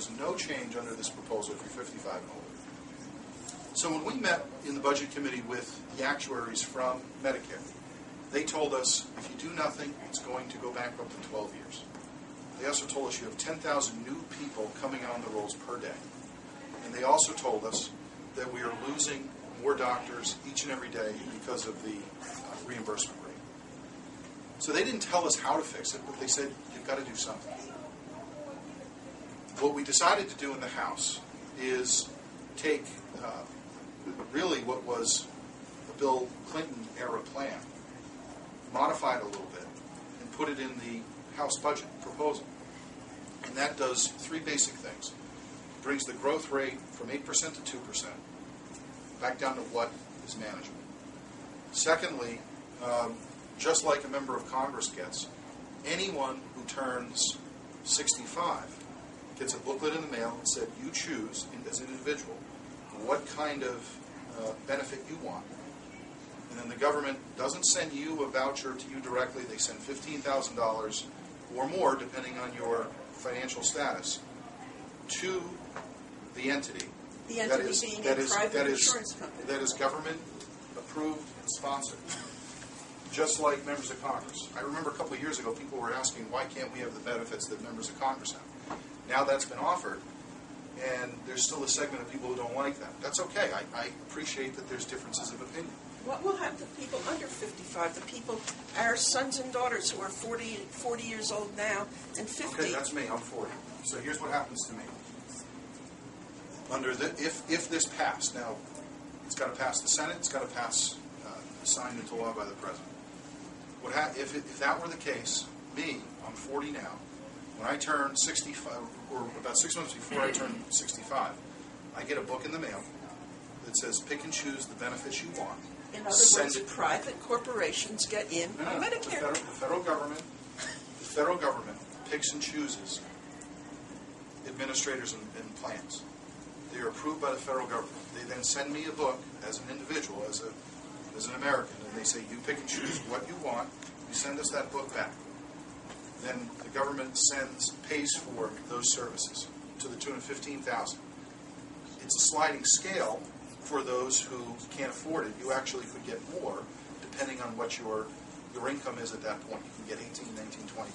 is no change under this proposal if you're 55 and older. So when we met in the Budget Committee with the actuaries from Medicare, they told us if you do nothing, it's going to go bankrupt in 12 years. They also told us you have 10,000 new people coming on the rolls per day. And they also told us that we are losing more doctors each and every day because of the reimbursement rate. So they didn't tell us how to fix it, but they said, you've got to do something. What we decided to do in the House is take really what was the Bill Clinton era plan, modify it a little bit, and put it in the House budget proposal. And that does three basic things. It brings the growth rate from 8% to 2%, back down to what is manageable. Secondly, just like a member of Congress gets, anyone who turns 65 gets a booklet in the mail and said, you choose, as an individual, what kind of benefit you want. And then the government doesn't send you a voucher to you directly. They send $15,000 or more, depending on your financial status, to the entity. The entity being a private insurance company. That is government approved and sponsored. Just like members of Congress. I remember a couple of years ago people were asking, why can't we have the benefits that members of Congress have? Now that's been offered, and there's still a segment of people who don't like that. That's okay. I appreciate that there's differences of opinion. What will happen to people under 55, the people, our sons and daughters who are 40 years old now and 50? Okay, that's me. I'm 40. So here's what happens to me. If this passed, now it's got to pass the Senate, it's got to pass, signed into law by the President. If that were the case, me, I'm 40 now, when I turn 65, or about 6 months before I turn 65, I get a book in the mail that says pick and choose the benefits you want. In other words, private corporations get in on Medicare. The federal government picks and chooses administrators and plans. They are approved by the federal government. They then send me a book as an individual, as an American, and they say, you pick and choose what you want. You send us that book back. Then the government pays for those services to the tune of $15,000. It's a sliding scale for those who can't afford it. You actually could get more depending on what your income is at that point. You can get $18,000, $19,000, $20,000.